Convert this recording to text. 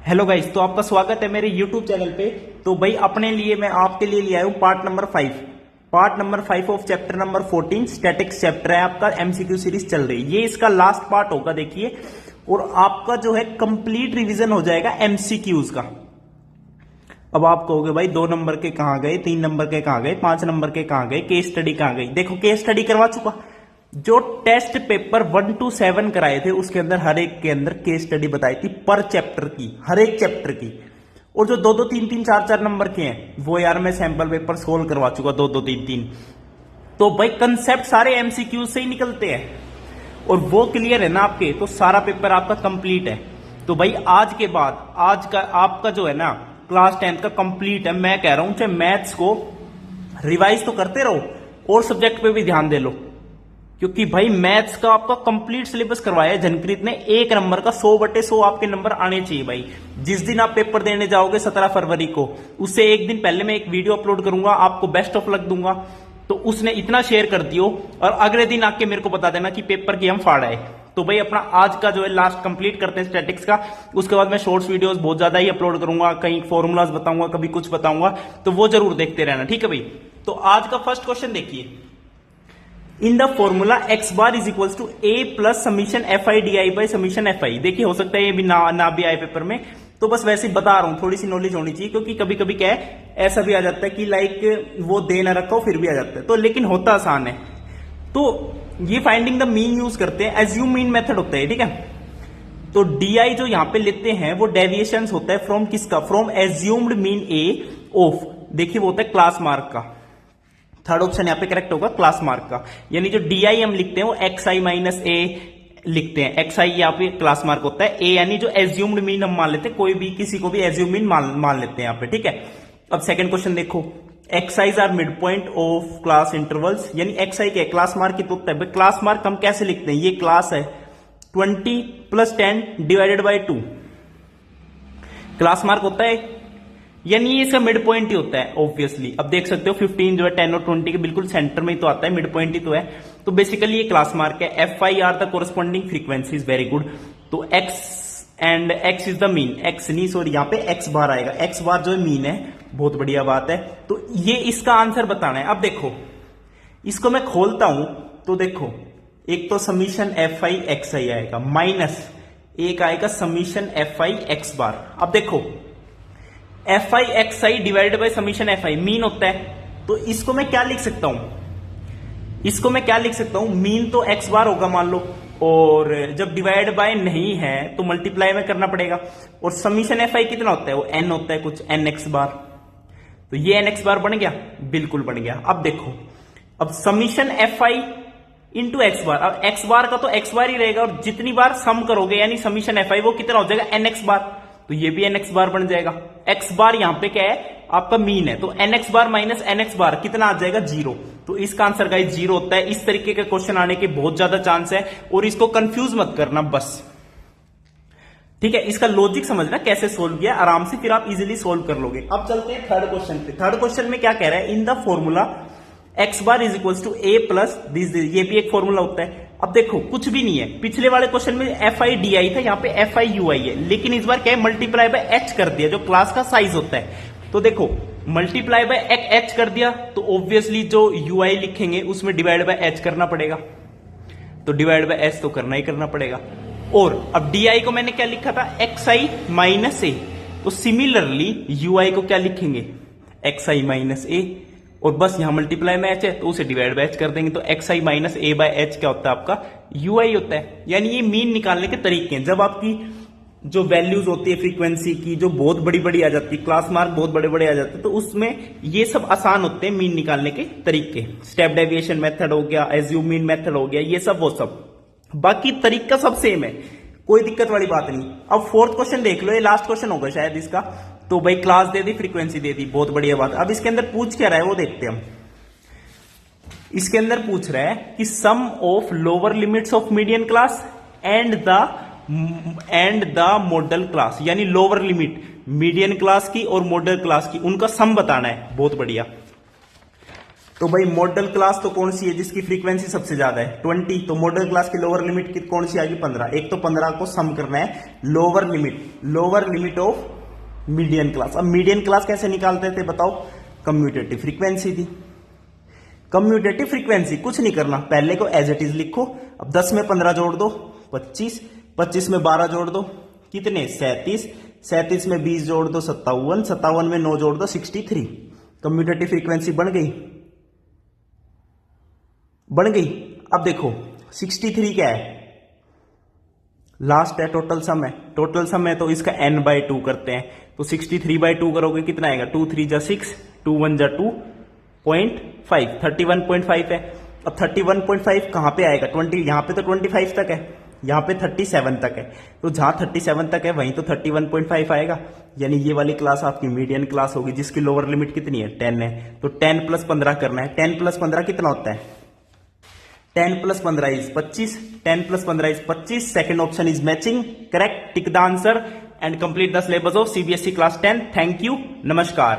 Hello guys, तो आपका स्वागत है मेरे YouTube चैनल पे। तो भाई अपने लिए मैं आपके लिए ले आया हूँ part number 5 of chapter number 14 statics chapter है आपका। एमसीक्यू सीरीज चल रही है, ये इसका लास्ट पार्ट होगा देखिए, और आपका जो है कंप्लीट रिवीजन हो जाएगा एमसीक्यूज का। अब आप कहोगे भाई 2 नंबर के कहां गए, 3 नंबर के कहां गए, 5 नंबर के कहां गए, केस स्टडी कहां गई। देखो केस स्टडी करवा चुका, जो टेस्ट पेपर 1 to 7 कराए थे उसके अंदर हर एक के अंदर केस स्टडी बताई थी पर चैप्टर की, हर एक चैप्टर की। और जो 2-2, 3-3, 4-4 नंबर के हैं वो यार मैं सैंपल पेपर सोल्व करवा चुका 2-2, 3-3। तो भाई कंसेप्ट सारे एमसीक्यू से ही निकलते हैं और वो क्लियर है ना आपके, तो सारा पेपर आपका कंप्लीट है। तो भाई आज के बाद आज का आपका जो है ना क्लास 10 का कंप्लीट है। मैं कह रहा हूं चाहे मैथ्स को रिवाइज तो करते रहो और सब्जेक्ट पे भी ध्यान दे लो, क्योंकि भाई मैथ्स का आपका कंप्लीट सिलेबस करवाया है जनकृत ने। 1 नंबर का 100/100 आपके नंबर आने चाहिए भाई। जिस दिन आप पेपर देने जाओगे 17 फरवरी को, उससे एक दिन पहले मैं एक वीडियो अपलोड करूंगा, आपको बेस्ट ऑफ लक दूंगा। तो उसने इतना शेयर कर दियो और अगले दिन आके मेरे को बता देना कि पेपर की हम फाड़ आए। तो भाई अपना आज का जो है लास्ट कंप्लीट करते हैं स्टैटिक्स का। उसके बाद मैं शॉर्ट्स वीडियोस बहुत ज्यादा ही अपलोड करूंगा, कहीं फॉर्मूलाज बताऊंगा, कभी कुछ बताऊंगा, तो वो जरूर देखते रहना, ठीक है भाई। तो आज का फर्स्ट क्वेश्चन देखिए, in the formula x bar is equal to a plus summation f i d i by summation f i. देखिए हो सकता है ये भी ना भी आए पेपर में, तो बस वैसे ही बता रहा हूं, थोड़ी सी नॉलेज होनी चाहिए, क्योंकि कभी कभी क्या है ऐसा भी आ जाता है कि लाइक वो दे ना रखा हो फिर भी आ जाता है, तो लेकिन होता आसान है। तो ये फाइंडिंग द मीन यूज करते हैं, एज्यूम मीन मेथड होता है, ठीक है। तो डी आई जो यहां पे लेते हैं वो डेविएशन होता है फ्रॉम किसका, from assumed mean A of, देखिए वो होता है क्लास मार्क का। थर्ड ऑप्शन यहाँ पे करेक्ट होगा, क्लास मार्क का। यानी जो डी आई हम लिखते हैं वो एक्स आई माइनस ए लिखते हैं। एक्स आई यहाँ पे क्लास मार्क होता है, ए यानी जो एज्यूम्ड मीन हम मान लेते हैं, कोई भी किसी को भी एज्यूम मीन मान लेते हैं यहाँ पे, ठीक है। अब सेकंड क्वेश्चन देखो, x i's are mid point of class intervals, यानी एक्स आई क्या क्लास मार्क की तो होता है। क्लास मार्क हम कैसे लिखते हैं, ये क्लास है 20 + 10 डिवाइडेड बाई 2 क्लास मार्क होता है, यानी ये इसका मिड पॉइंट ही होता है ऑब्वियसली। अब देख सकते हो 15 जो है 10 और 20 के बिल्कुल सेंटर में ही तो आता है, मिड पॉइंट ही तो है। तो बेसिकली ये क्लास मार्क है। F i are the corresponding frequencies, very good. तो x and x is the mean, x नहीं सॉरी यहाँ पे एक्स बार आएगा, एक्स बार जो है मीन है, बहुत बढ़िया बात है। तो ये इसका आंसर बताना है। अब देखो इसको मैं खोलता हूं तो देखो, एक तो समीशन एफ आई एक्स आई आएगा, माइनस एक आएगा समीशन एफ आई एक्स बार। अब देखो F I x I divided by summation f I mean होता है, तो इसको मैं क्या लिख सकता हूं, इसको मैं क्या लिख सकता हूं, मीन तो एक्स बार होगा मान लो, और जब डिवाइड बाय नहीं है तो मल्टीप्लाई में करना पड़ेगा। और समीशन एफ आई कितना होता है, वो एन होता है कुछ, एन एक्स बार। तो ये एन एक्स बार बन गया, बिल्कुल बन गया। अब देखो, अब summation f i into x bar, अब एक्स बार का तो एक्स बार ही रहेगा, और जितनी बार सम करोगे यानी समीशन एफ आई वो कितना हो जाएगा, एन एक्स बार। तो ये भी एन एक्स बार बन जाएगा। एक्स बार यहां पे क्या है, आपका मीन है, तो एन एक्स बार माइनस एन एक्स बार कितना आ जाएगा, 0। तो इसका आंसर का 0 होता है। इस तरीके के क्वेश्चन आने के बहुत ज्यादा चांस है, और इसको कंफ्यूज मत करना बस, ठीक है। इसका लॉजिक समझना कैसे सोल्व किया आराम से, फिर आप इजीली सोल्व कर लोगे। अब चलते हैं थर्ड क्वेश्चन पे। थर्ड क्वेश्चन में क्या कह रहा है, in the formula x bar is equal to a plus this, ये भी एक फॉर्मूला होता है। अब देखो कुछ भी नहीं है, पिछले वाले क्वेश्चन में एफ आई डी आई था, यहाँ पे एफ आई यू आई है, लेकिन इस बार क्या है, मल्टीप्लाई बाय एच कर दिया, जो क्लास का साइज होता है। तो देखो मल्टीप्लाई बाय एच कर दिया, तो ऑब्वियसली जो यू आई लिखेंगे उसमें डिवाइड बाय एच करना पड़ेगा, तो डिवाइड बाय एच तो करना ही करना पड़ेगा। और अब डी आई को मैंने क्या लिखा था, एक्स आई माइनस ए, तो सिमिलरली यू आई को क्या लिखेंगे, एक्स आई माइनस ए, और बस यहां मल्टीप्लाई में एच है तो उसे डिवाइड बाय एच कर देंगे। तो x I minus A by H क्या होता है, आपका यू आई होता है। यानी ये मीन निकालने के तरीके हैं। जब आपकी जो वैल्यूज होती है फ्रीक्वेंसी की, जो बहुत बड़ी बड़ी आ जाती है, क्लास मार्क बहुत बड़े बड़े आ जाते हैं, तो उसमें ये सब आसान होते हैं मीन निकालने के तरीके। स्टेप डेविएशन मेथड हो गया, एज्यूम मीन मेथड हो गया, ये सब वो सब, बाकी तरीका सब सेम है, कोई दिक्कत वाली बात नहीं। अब फोर्थ क्वेश्चन देख लो, ये लास्ट क्वेश्चन होगा शायद इसका। तो भाई क्लास दे दी, फ्रीक्वेंसी दे दी, बहुत बढ़िया बात। अब इसके अंदर पूछ क्या रहा है वो देखते हैं हम। इसके अंदर पूछ रहा है कि sum of lower limits of median class and the modal class, यानी लोअर लिमिट मीडियन क्लास की और मॉडल क्लास की, उनका सम बताना है। बहुत बढ़िया। तो भाई मॉडल क्लास तो कौन सी है जिसकी फ्रीक्वेंसी सबसे ज्यादा है 20, तो मॉडल क्लास की लोअर लिमिट कौन सी आएगी 15। एक तो 15 को सम करना है lower limit of median class. अब मीडियन क्लास कैसे निकालते थे बताओ, कम्यूटेटिव फ्रीक्वेंसी थी। कम्यूटेटिव फ्रीक्वेंसी कुछ नहीं करना, पहले को एज इट इज लिखो। अब 10 में 15 जोड़ दो 25, 25 में 12 जोड़ दो कितने 37, 37 में 20 जोड़ दो 57, 57 में 9 जोड़ दो 63। कम्यूटेटिव फ्रीक्वेंसी बन गई। अब देखो 63 क्या है, लास्ट है, टोटल सम है, तो इसका n बाय 2 करते हैं। तो 63 बाय 2 करोगे कितना आएगा, 2 3 जा 6, 2 1 जा 2.5, 31.5 है। अब 31.5 कहां पे आएगा 20, यहां पे तो 25 तक है, यहां पे 37 तक है, तो जहां 37 तक है वहीं तो 31.5 आएगा। यानी ये वाली क्लास आपकी मीडियन क्लास होगी जिसकी लोअर लिमिट कितनी है 10 है। तो 10 प्लस 15 करना है, 10 प्लस 15 कितना होता है, 10 plus 15 is 25, 10 plus 15 is 25, second option is matching, correct, tick the answer and complete the syllabus of CBSE class 10. Thank you, namaskar.